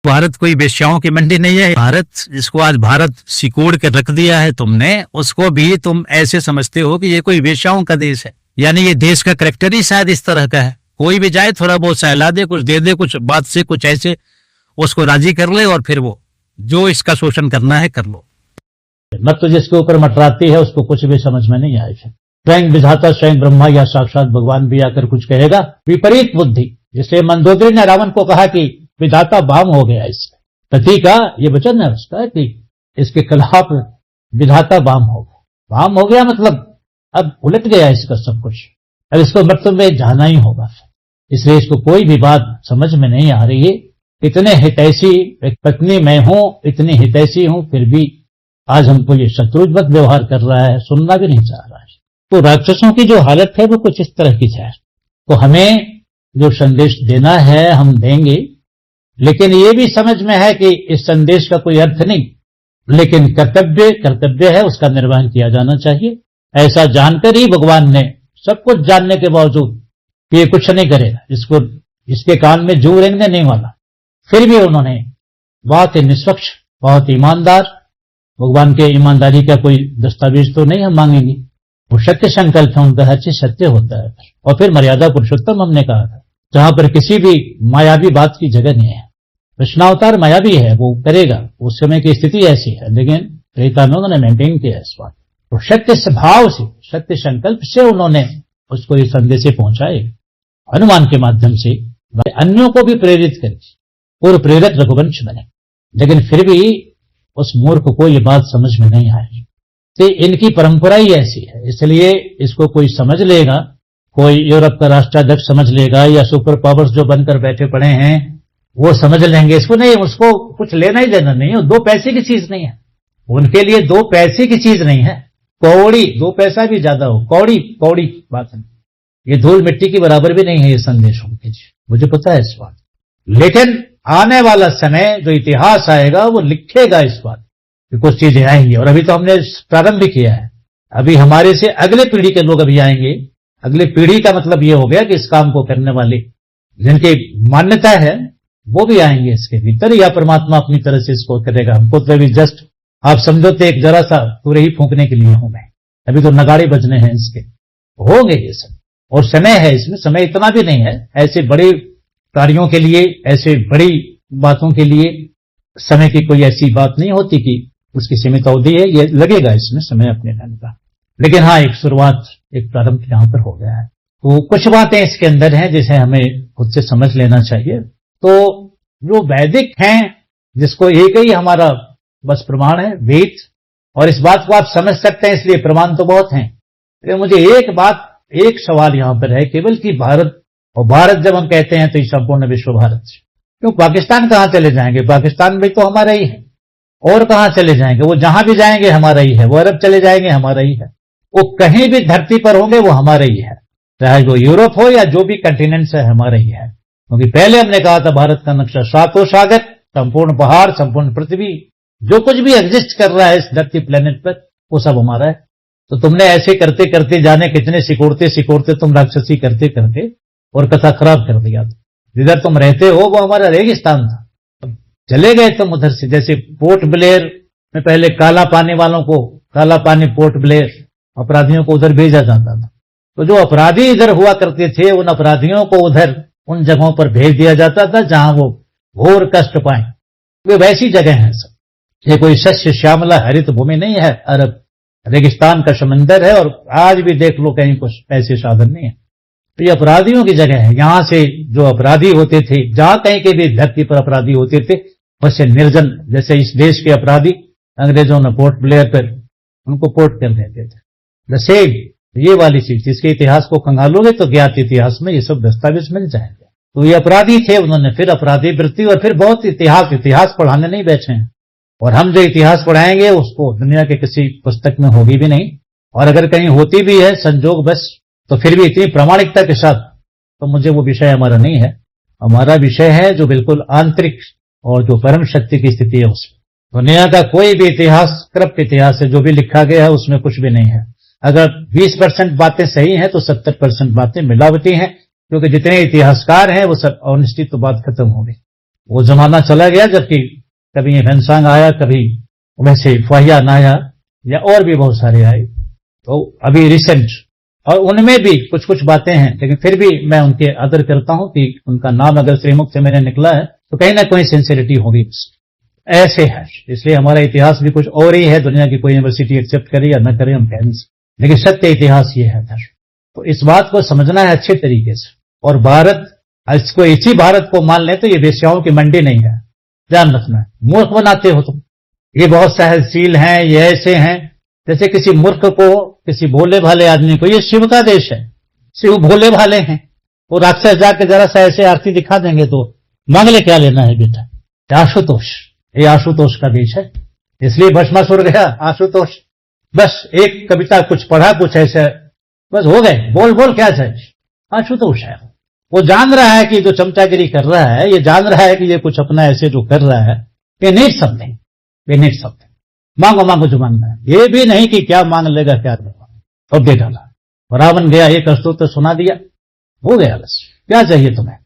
भारत कोई वेश्याओं की मंडी नहीं है। भारत जिसको आज भारत सिकोड़ के रख दिया है तुमने, उसको भी तुम ऐसे समझते हो कि ये कोई वेश्याओं का देश है। यानी ये देश का करैक्टर ही शायद इस तरह का है, कोई भी जाए थोड़ा बहुत सहला दे, कुछ दे दे, कुछ बात से कुछ ऐसे उसको राजी कर ले और फिर वो जो इसका शोषण करना है कर लो। मत तो जिसके ऊपर मटराती है उसको कुछ भी समझ में नहीं आएगा। स्वयं विधाता, स्वयं ब्रह्मा या साक्षात भगवान भी आकर कुछ कहेगा, विपरीत बुद्धि। जिसलिए मंदोदरी ने रावण को कहा कि विधाता बाम हो गया, इसमें पति का ये वचन है उसका कि इसके खिलाफ विधाता बाम हो गया। बाम हो गया मतलब अब उलट गया इसका सब कुछ, अब इसको मतलब में जाना ही होगा। इसलिए इसको कोई भी बात समझ में नहीं आ रही है। इतने हितैषी एक पत्नी मैं हूं, इतनी हितैषी हूं, फिर भी आज हमको ये शत्रुवत व्यवहार कर रहा है, सुनना भी नहीं चाह रहा है। तो राक्षसों की जो हालत है वो कुछ इस तरह की है। तो हमें जो संदेश देना है हम देंगे, लेकिन ये भी समझ में है कि इस संदेश का कोई अर्थ नहीं, लेकिन कर्तव्य है, उसका निर्वहन किया जाना चाहिए। ऐसा जानकर ही भगवान ने सब कुछ जानने के बावजूद ये कुछ नहीं करेगा, इसको इसके कान में जू रेंगने नहीं वाला, फिर भी उन्होंने बहुत ही निष्पक्ष, बहुत ईमानदार, भगवान के ईमानदारी का कोई दस्तावेज तो नहीं हम मांगेंगे, वो सत्य संकल्प है उनका, हर चीज सत्य होता है। और फिर मर्यादा पुरुषोत्तम हमने कहा था, जहां पर किसी भी मायावी बात की जगह नहीं है। कृष्णावतार मायावी है, वो करेगा, उस समय की स्थिति ऐसी है, लेकिन त्रेता में उन्होंने मेंटेन किया इस बात। तो सत्य स्वभाव से, सत्य संकल्प से उन्होंने उसको ये संदेश पहुंचाए, हनुमान के माध्यम से अन्यों को भी प्रेरित करे, पूर्व प्रेरक रघुवंश बने। लेकिन फिर भी उस मूर्ख को ये बात समझ में नहीं आई। तो इनकी परंपरा ही ऐसी है, इसलिए इसको कोई समझ लेगा, कोई यूरोप का राष्ट्राध्यक्ष समझ लेगा, या सुपर पावर्स जो बनकर बैठे पड़े हैं वो समझ लेंगे इसको, नहीं, उसको कुछ लेना ही देना नहीं है, 2 पैसे की चीज नहीं है उनके लिए, 2 पैसे की चीज नहीं है। कौड़ी 2 पैसा भी ज्यादा हो, कौड़ी बात है, ये धूल मिट्टी की बराबर भी नहीं है ये संदेश उनके, मुझे पता है इस बात। लेकिन आने वाला समय जो इतिहास आएगा वो लिखेगा इस बात कि कुछ चीजें आएंगी, और अभी तो हमने प्रारंभ भी किया है। अभी हमारे से अगले पीढ़ी के लोग अभी आएंगे। अगली पीढ़ी का मतलब ये हो गया कि इस काम को करने वाले जिनकी मान्यता है वो भी आएंगे इसके भीतर, या परमात्मा अपनी तरह से इसको करेगा। हमको तो अभी जस्ट आप समझो तो एक जरा सा पूरे ही फूंकने के लिए हूं मैं, अभी तो नगाड़े बजने हैं इसके, होंगे ये सब, और समय है इसमें, समय इतना भी नहीं है ऐसे बड़े कार्यों के लिए, ऐसे बड़ी बातों के लिए समय की कोई ऐसी बात नहीं होती कि उसकी सीमित अवधि है, ये लगेगा इसमें समय अपने ढंग का। लेकिन हाँ, एक शुरुआत, एक प्रारंभ यहां पर हो गया है। तो कुछ बातें इसके अंदर हैं जिसे हमें खुद से समझ लेना चाहिए। तो जो वैदिक हैं, जिसको एक ही हमारा बस प्रमाण है वेद, और इस बात को आप समझ सकते हैं, इसलिए प्रमाण तो बहुत हैं। लेकिन मुझे एक सवाल यहां पर है केवल कि भारत, और भारत जब हम कहते हैं तो संपूर्ण विश्व भारत, क्यों पाकिस्तान कहां चले जाएंगे? पाकिस्तान भी तो हमारा ही है, और कहां चले जाएंगे? वो जहां भी जाएंगे हमारा ही है, वो अरब चले जाएंगे हमारा ही है, वो कहीं भी धरती पर होंगे वो हमारा ही है, चाहे वो यूरोप हो या जो भी कंटिनेंट्स है हमारा ही है। क्योंकि पहले हमने कहा था भारत का नक्शा 7 सागर, संपूर्ण पहाड़, संपूर्ण पृथ्वी, जो कुछ भी एग्जिस्ट कर रहा है इस धरती प्लेनेट पर वो सब हमारा है। तो तुमने ऐसे करते करते जाने कितने सिकोड़ते तुम राक्षसी करते करते और कथा खराब कर दिया। जिधर तुम रहते हो वो हमारा रेगिस्तान था, चले गए तुम उधर से। जैसे पोर्ट ब्लेयर में पहले काला पानी वालों को, काला पानी पोर्ट ब्लेयर, अपराधियों को उधर भेजा जाता था। तो जो अपराधी इधर हुआ करते थे उन अपराधियों को उधर उन जगहों पर भेज दिया जाता था जहां वो घोर कष्ट पाए। वे वैसी जगह हैं सब, ये कोई शस्य श्यामला हरित भूमि नहीं है, अरब रेगिस्तान का समंदर है, और आज भी देख लो कहीं कुछ ऐसे साधन नहीं है। तो ये अपराधियों की जगह है। यहां से जो अपराधी होते थे, जहां कहीं के भी धरती पर अपराधी होते थे, बस निर्जन, जैसे इस देश के अपराधी अंग्रेजों ने पोर्ट ब्लेयर पर उनको पोर्ट कर देते थे, द सेम ये वाली चीज। इसके इतिहास को खंगालोगे तो ज्ञात इतिहास में ये सब दस्तावेज मिल जाएंगे। तो ये अपराधी थे, उन्होंने फिर अपराधी वृत्ति, और फिर बहुत इतिहास पढ़ाने नहीं बैठे हैं। और हम जो इतिहास पढ़ाएंगे उसको दुनिया के किसी पुस्तक में होगी भी नहीं, और अगर कहीं होती भी है संजोग बस, तो फिर भी इतनी प्रामाणिकता के साथ, तो मुझे वो विषय हमारा नहीं है। हमारा विषय है जो बिल्कुल आंतरिक और जो परम शक्ति की स्थिति है उसमें। दुनिया का कोई भी इतिहास कृप्ट इतिहास है, जो भी लिखा गया है उसमें कुछ भी नहीं है। अगर 20% बातें सही हैं तो 70% बातें मिलावटी हैं, क्योंकि जितने इतिहासकार हैं वो सब ऑनेस्टी तो बात खत्म हो गई। वो जमाना चला गया जबकि कभी ये घनसांग आया, कभी वैसे फाहियान आया, या और भी बहुत सारे आए। तो अभी रिसेंट, और उनमें भी कुछ कुछ बातें हैं, लेकिन फिर भी मैं उनके आदर करता हूं कि उनका नाम अगर श्रीमुख से मेरे निकला है तो कहीं ना कहीं सिंसियरिटी होगी। ऐसे है, इसलिए हमारा इतिहास भी कुछ और ही है। दुनिया की कोई यूनिवर्सिटी एक्सेप्ट करे या न करे हम कह नहीं सकते, लेकिन सत्य इतिहास ये है। तो इस बात को समझना है अच्छे तरीके से। और भारत, इसको इसी भारत को मान लें तो ये वेश्याओं की मंडी नहीं है, ध्यान रखना है। मूर्ख बनाते हो तुम, ये बहुत सहनशील हैं, ये ऐसे हैं, जैसे किसी मूर्ख को, किसी भोले भाले आदमी को, ये शिव का देश है, शिव भोले भाले हैं, वो राक्षस जाके जरा सा ऐसे आरती दिखा देंगे तो मांग ले, क्या लेना है बेटा। आशुतोष, ये आशुतोष का देश है, इसलिए भस्मासुर गया आशुतोष। बस एक कविता कुछ पढ़ा, कुछ ऐसे, बस हो गए, बोल बोल क्या चाहिए। आशुतोष है, वो जान रहा है कि जो चमचागिरी कर रहा है, ये जान रहा है कि ये कुछ अपना ऐसे जो कर रहा है, ये नीड समथिंग, ये नीड समथिंग। मांगो मांगो जो मांगना है, ये भी नहीं कि क्या मांग लेगा क्या देगा, और दे डाला। रावण गया, एक स्तोत्र सुना दिया, हो गया, बस क्या चाहिए तुम्हें।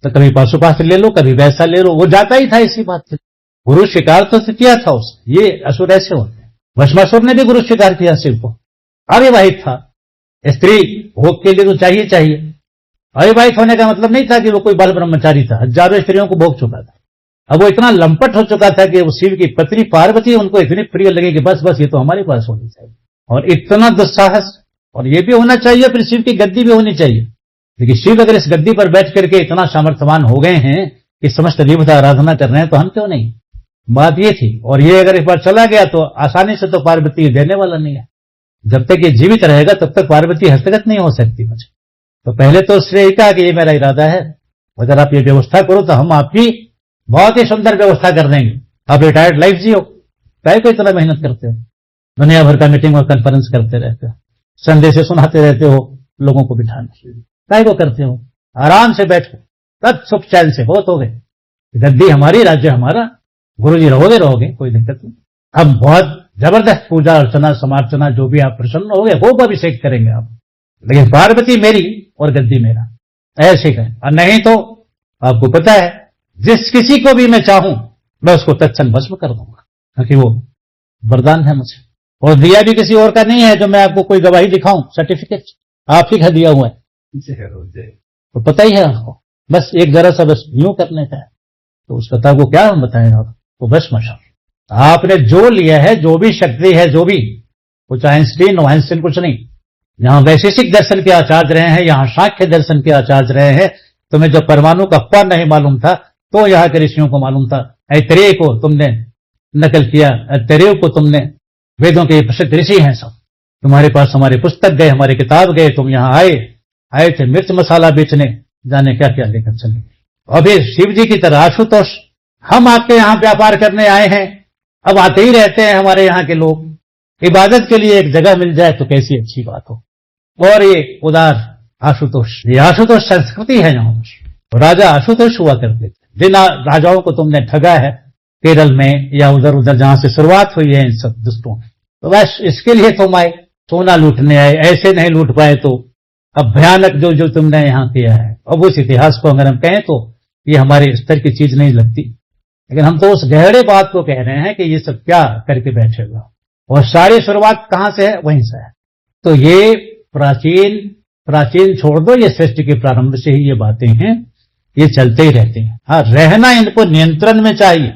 तो कभी पाशुपात्र ले लो, कभी वैसा ले लो, वो जाता ही था इसी बात से। गुरु स्वीकार तो किया था उसने, ये असुर ऐसे होते हैं। भस्मासुर ने भी गुरु स्वीकार किया शिव को, अविवाहित था, स्त्री भोग के लिए तो चाहिए चाहिए। अविवाहित होने का मतलब नहीं था कि वो कोई बाल ब्रह्मचारी था, हजारों स्त्रियों को भोग चुका था। अब वो इतना लंपट हो चुका था कि वो शिव की पत्नी पार्वती उनको इतनी प्रिय लगी कि बस बस ये तो हमारे पास होनी चाहिए। और इतना दुस्साहस, और ये भी होना चाहिए, फिर शिव की गद्दी भी होनी चाहिए। लेकिन शिव अगर इस गद्दी पर बैठ करके इतना सामर्थ्यवान हो गए हैं कि समस्त देवता आराधना कर रहे हैं, तो हम क्यों नहीं। बात ये थी, और ये अगर एक बार चला गया तो आसानी से तो पार्वती देने वाला नहीं है। जब तक ये जीवित रहेगा तब तक पार्वती हस्तगत नहीं हो सकती मुझे। तो पहले तो उसने यही कहा कि ये मेरा इरादा है, अगर आप ये व्यवस्था करो तो हम आपकी बहुत ही सुंदर व्यवस्था कर देंगे, आप रिटायर्ड लाइफ जियो। काय को इतना मेहनत करते हो, दुनिया भर का मीटिंग और कॉन्फ्रेंस करते रहते हो, संदेश सुनाते रहते हो लोगों को बिठाने, काय को करते हो, आराम से बैठो, तब सुख चैन से, बहुत हो गए। गद्दी हमारी, राज्य हमारा, गुरु जी रहोगे, कोई दिक्कत नहीं। हम बहुत जबरदस्त पूजा अर्चना समार्चना जो भी आप प्रसन्न हो गए, वो अभिषेक करेंगे आप, लेकिन पार्वती मेरी और गद्दी मेरा, ऐसे कहें। और नहीं तो आपको पता है, जिस किसी को भी मैं चाहूं मैं उसको तत्क्षण भस्म कर दूंगा, क्योंकि वो वरदान है मुझे। और दिया भी किसी और का नहीं है जो मैं आपको कोई गवाही दिखाऊं, सर्टिफिकेट आप ही का दिया हुआ है, तो पता ही है आपको। बस एक जरा सा बस यूं करने का है, तो उस कथा को क्या हम बताएं आप, वो बस मशा आपने जो लिया है, जो भी शक्ति है, जो भी, कुछ आइंस्टीन वाइंस्टीन कुछ नहीं। यहां वैशेषिक दर्शन के आचार्य रहे हैं, यहां सांख्य दर्शन के आचार्य रहे हैं। तुम्हें जब परमाणु का प नहीं मालूम था तो यहां के ऋषियों को मालूम था। ऐतरेय को तुमने नकल किया, ऐतरेय को तुमने, वेदों के प्रसिद्ध ऋषि हैं सब, तुम्हारे पास हमारे पुस्तक गए, हमारे किताब गए, तुम यहां आए थे मिर्च मसाला बेचने, जाने क्या क्या लेकर चले। अभी शिव जी की तरह आशुतोष, हम आपके यहां व्यापार करने आए हैं, अब आते ही रहते हैं हमारे यहाँ के लोग, इबादत के लिए एक जगह मिल जाए तो कैसी अच्छी बात हो। और ये उदार आशुतोष, ये आशुतोष संस्कृति है यहाँ। राजा आशुतोष हुआ करते थे। जिन राजाओं को तुमने ठगा है केरल में या उधर उधर जहां से शुरुआत हुई है इन सब दुष्टों, तो बस इसके लिए तुम आए, सोना लूटने आए, ऐसे नहीं लूट पाए तो अब भयानक जो जो तुमने यहाँ किया है। अब उस इतिहास को अगर हम कहें तो ये हमारे स्तर की चीज नहीं लगती, लेकिन हम तो उस गहरे बात को कह रहे हैं कि ये सब क्या करके बैठेगा। और सारी शुरुआत कहां से है, वहीं से है। तो ये प्राचीन छोड़ दो, ये सृष्टि के प्रारंभ से ही ये बातें हैं, ये चलते ही रहते हैं। हाँ, रहना इनको नियंत्रण में चाहिए।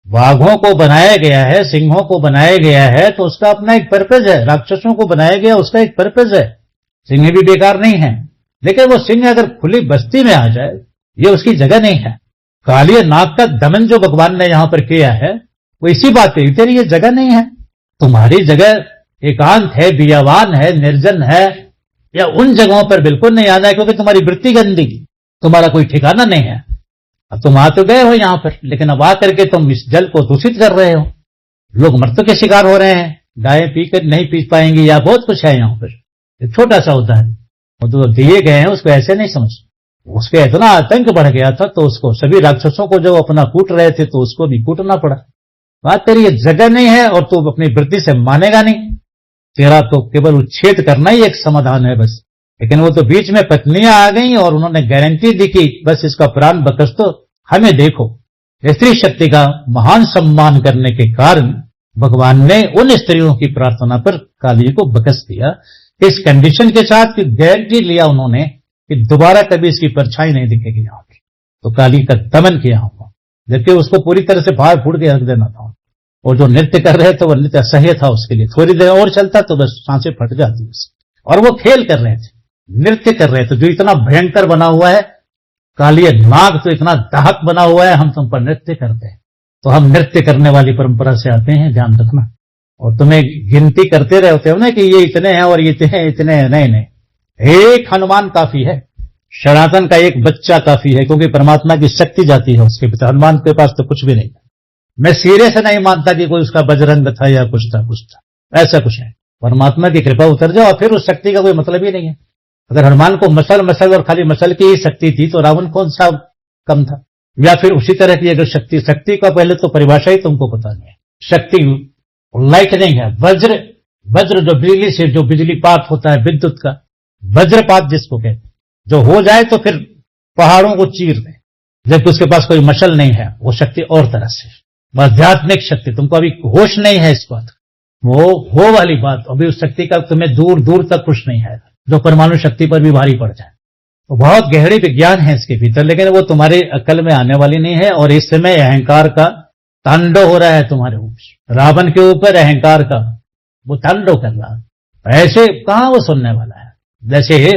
बाघों को बनाया गया है, सिंहों को बनाया गया है, तो उसका अपना एक पर्पज है। राक्षसों को बनाया गया, उसका एक पर्पज है। सिंह भी बेकार नहीं है, लेकिन वो सिंह अगर खुली बस्ती में आ जाए, ये उसकी जगह नहीं है। काली नाग का दमन जो भगवान ने यहां पर किया है, वो इसी बात पे, तेरी ये जगह नहीं है, तुम्हारी जगह एकांत है, बियावान है, निर्जन है, या उन जगहों पर बिल्कुल नहीं आना है, क्योंकि तुम्हारी वृत्ति गंदी, तुम्हारा कोई ठिकाना नहीं है। अब तुम आ तो गए हो यहां पर, लेकिन अब आकर के तुम इस जल को दूषित कर रहे हो। लोग मृत्यु के शिकार हो रहे हैं, गायें पीकर नहीं पी पाएंगी, या बहुत कुछ है यहां पर। एक छोटा सा होता है, वो तो दिए गए हैं, उसको ऐसे नहीं समझ। उसके इतना आतंक बढ़ गया था, तो उसको सभी राक्षसों को जो अपना कूट रहे थे, तो उसको भी कूटना पड़ा। बात तेरी ये जगह नहीं है और तू अपनी वृत्ति से मानेगा नहीं, तेरा तो केवल उच्छेद करना ही एक समाधान है बस। लेकिन वो तो बीच में पत्नियां आ गई और उन्होंने गारंटी दी कि बस इसका प्राण बकस तो हमें देखो, स्त्री शक्ति का महान सम्मान करने के कारण भगवान ने उन स्त्रियों की प्रार्थना पर काली को बकस दिया, इस कंडीशन के साथ कि गारंटी लिया उन्होंने कि दोबारा कभी इसकी परछाई नहीं दिखेगी यहाँ पे, तो काली का दमन किया होगा, जबकि उसको पूरी तरह से फाड़ फूड़ के रख देना था। और जो नृत्य कर रहे थे वो नृत्य असह्य था उसके लिए, थोड़ी देर और चलता तो बस सांसें फट जाती उसकी। और वो खेल कर रहे थे, नृत्य कर रहे थे, जो इतना भयंकर बना हुआ है, काली नाग तो इतना दाहक बना हुआ है, हम तुम पर नृत्य करते हैं। तो हम नृत्य करने वाली परंपरा से आते हैं, ध्यान रखना। और तुम्हें गिनती करते रहते हो ना कि ये इतने हैं और ये इतने हैं, नहीं, एक हनुमान काफी है, सनातन का एक बच्चा काफी है, क्योंकि परमात्मा की शक्ति जाती है उसके भीतर। हनुमान के पास तो कुछ भी नहीं था। मैं सिरे से नहीं मानता कि कोई उसका बजरंग था या कुछ था, ऐसा कुछ है। परमात्मा की कृपा उतर जाओ और फिर उस शक्ति का कोई मतलब ही नहीं है। अगर हनुमान को मसल और खाली मसल की ही शक्ति थी तो रावण कौन सा कम था? या फिर उसी तरह की अगर शक्ति का पहले तो परिभाषा ही तुमको पता नहीं है। शक्ति लाइटनिंग है, वज्र जो बिजली से जो बिजलीपात होता है, विद्युत का वज्रपात जिसको कहते हैं, जो हो जाए तो फिर पहाड़ों को चीर दे, जबकि उसके पास कोई मशल नहीं है। वो शक्ति और तरह से आध्यात्मिक शक्ति, तुमको अभी होश नहीं है इस बात, वो वाली बात। अभी उस शक्ति का तुम्हें दूर दूर तक कुछ नहीं है, जो परमाणु शक्ति पर भी भारी पड़ जाए। तो बहुत गहरी विज्ञान है इसके भीतर, लेकिन वो तुम्हारी अकल में आने वाली नहीं है। और इस समय अहंकार का तांडव हो रहा है तुम्हारे ऊपर, रावण के ऊपर अहंकार का वो तांडव कर रहा है। ऐसे कहां वो सुनने वाला है? जैसे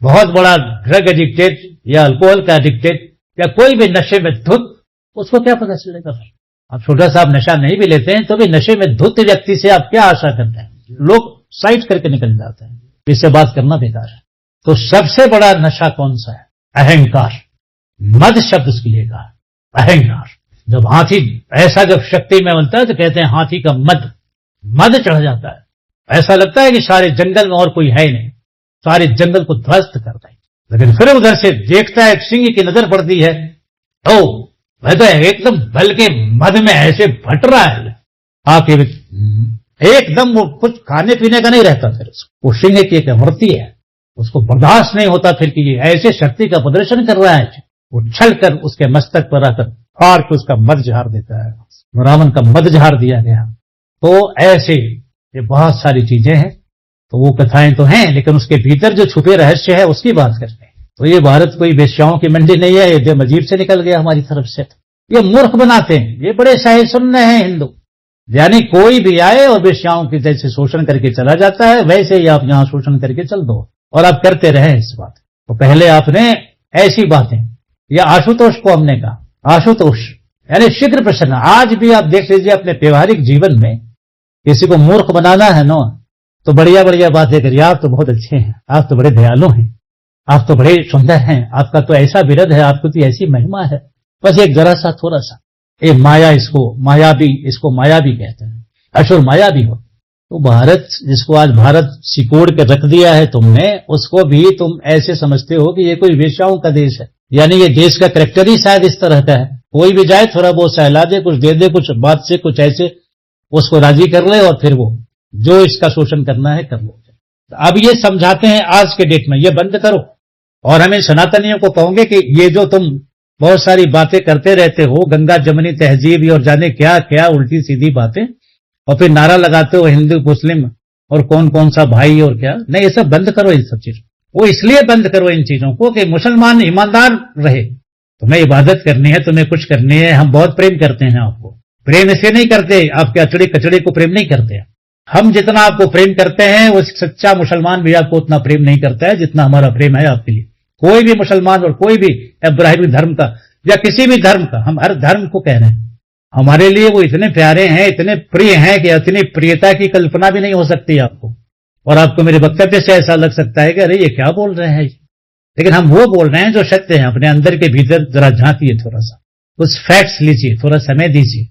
बहुत बड़ा ड्रग एडिक्टेड या अल्कोहल का एडिक्टेड या कोई भी नशे में धुत, उसको क्या पता चलेगा? फिर आप छोटा सा आप नशा नहीं भी लेते हैं तो भी नशे में धुत व्यक्ति से आप क्या आशा करते हैं? लोग साइड करके निकल जाते हैं, इससे बात करना बेकार है। तो सबसे बड़ा नशा कौन सा है? अहंकार। मद शब्द उसके लिए कहा, अहंकार। जब हाथी ऐसा जब शक्ति में बनता है तो कहते हैं हाथी का मद चढ़ जाता है। ऐसा लगता है कि सारे जंगल में और कोई है ही नहीं, सारे जंगल को ध्वस्त करता है। लेकिन फिर उधर से देखता है, सिंह की नजर पड़ती है, तो वह तो एकदम बल के मद में ऐसे फट रहा है आके, एकदम वो कुछ खाने पीने का नहीं रहता। फिर वो सिंह की एक अमृति है, उसको बर्दाश्त नहीं होता फिर कि ये ऐसे शक्ति का प्रदर्शन कर रहा है। वो छल कर उसके मस्तक पर आकर फाड़ के उसका मद झाड़ देता है। रावण का मद झाड़ दिया गया। तो ऐसे ये बहुत सारी चीजें हैं। तो वो कथाएं तो हैं, लेकिन उसके भीतर जो छुपे रहस्य है उसकी बात करते हैं। तो ये भारत कोई वेश्याओं की मंडी नहीं है, ये अजीब से निकल गया हमारी तरफ से। ये मूर्ख बनाते हैं, ये बड़े सही सुनने हैं हिंदू, यानी कोई भी आए और वेश्याओं की जैसे शोषण करके चला जाता है, वैसे ही आप यहां शोषण करके चल दो और आप करते रहे इस बात। तो पहले आपने ऐसी बातें, या आशुतोष को हमने कहा, आशुतोष यानी शीघ्र प्रसन्न। आज भी आप देख लीजिए अपने व्यवहारिक जीवन में किसी को मूर्ख बनाना है ना, तो बढ़िया बढ़िया बातें करिए, आप तो बहुत अच्छे हैं, आप तो बड़े दयालु हैं, आप तो बड़े सुंदर हैं, आपका तो ऐसा विरध है, आपको तो ऐसी महिमा है। बस एक जरा सा थोड़ा सा ये माया, इसको मायावी कहते हैं, असुर मायावी हो। तो भारत जिसको आज भारत सिकोड़ के रख दिया है तुमने, उसको भी तुम ऐसे समझते हो कि ये कोई वेश्याओं का देश है। यानी ये देश का कैरेक्टर ही शायद इस तरह का है, कोई भी जाए थोड़ा बहुत सहला दे, कुछ दे दे, कुछ बात से कुछ ऐसे उसको राजी कर ले और फिर वो जो इसका शोषण करना है कर लो। अब ये समझाते हैं आज के डेट में, ये बंद करो। और हमें सनातनियों को कहोगे कि ये जो तुम बहुत सारी बातें करते रहते हो, गंगा जमनी तहजीब और जाने क्या क्या उल्टी सीधी बातें, और फिर नारा लगाते हो हिंदू मुस्लिम और कौन कौन सा भाई और क्या, नहीं ये सब बंद करो। इन सब चीजों वो इसलिए बंद करो इन चीजों को कि मुसलमान ईमानदार रहे। तुम्हें इबादत करनी है, तुम्हें कुछ करनी है, हम बहुत प्रेम करते हैं आपको। प्रेम इसलिए नहीं करते, आपके अचड़े कचड़े को प्रेम नहीं करते। हम जितना आपको प्रेम करते हैं वो सच्चा मुसलमान भी आपको उतना प्रेम नहीं करता है जितना हमारा प्रेम है आपके लिए। कोई भी मुसलमान और कोई भी इब्राहिमी धर्म का या किसी भी धर्म का, हम हर धर्म को कह रहे हैं, हमारे लिए वो इतने प्यारे हैं, इतने प्रिय हैं कि इतनी प्रियता की कल्पना भी नहीं हो सकती आपको। और आपको मेरे वक्तव्य से ऐसा लग सकता है कि अरे ये क्या बोल रहे हैं, लेकिन हम वो बोल रहे हैं जो सत्य है। अपने अंदर के भीतर जरा झांकिए, थोड़ा सा कुछ फैक्ट्स लीजिए, थोड़ा समय दीजिए।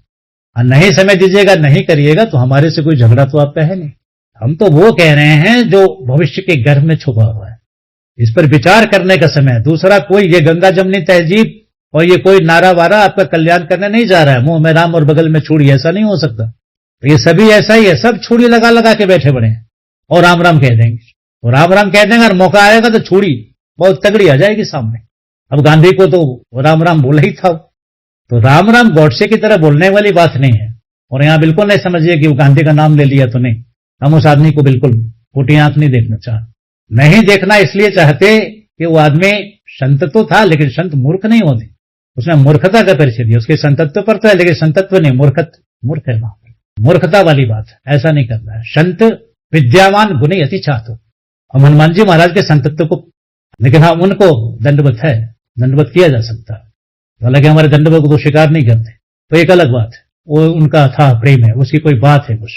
और नहीं समय दीजिएगा, नहीं करिएगा तो हमारे से कोई झगड़ा तो आपका है नहीं। हम तो वो कह रहे हैं जो भविष्य के गर्भ में छुपा हुआ है, इस पर विचार करने का समय है। दूसरा कोई ये गंगा जमनी तहजीब और ये कोई नारा वारा आपका कल्याण करने नहीं जा रहा है। मुंह में राम और बगल में छुड़ी, ऐसा नहीं हो सकता। तो ये सभी ऐसा ही है, सब छुड़ी लगा लगा के बैठे बड़े हैं और राम राम कह देंगे, और राम राम कह देंगे और मौका आएगा तो छुड़ी बहुत तगड़ी आ जाएगी सामने। अब गांधी को तो राम राम बोला ही था, तो राम राम गॉडसे की तरह बोलने वाली बात नहीं है। और यहां बिल्कुल नहीं समझिए कि वो गांधी का नाम ले लिया तो नहीं, हम उस आदमी को बिल्कुल फूटी आंख नहीं देखना चाहते। नहीं देखना इसलिए चाहते कि वो आदमी संत तो था, लेकिन संत मूर्ख नहीं होते। उसने मूर्खता का परिचय दिया। उसके संतत्व पर तो है, लेकिन संतत्व नहीं, मूर्ख है वहां पर, मूर्खता वाली बात है, ऐसा नहीं करना है। संत विद्यावान गुणी अति चाहते। हम हनुमान जी महाराज के संतत्व को, लेकिन हाँ उनको दंडवत है, दंडवत किया जा सकता है, हालांकि हमारे दंडवत को तो स्वीकार नहीं करते, तो एक अलग बात है। वो उनका था प्रेम है, उसकी कोई बात है कुछ।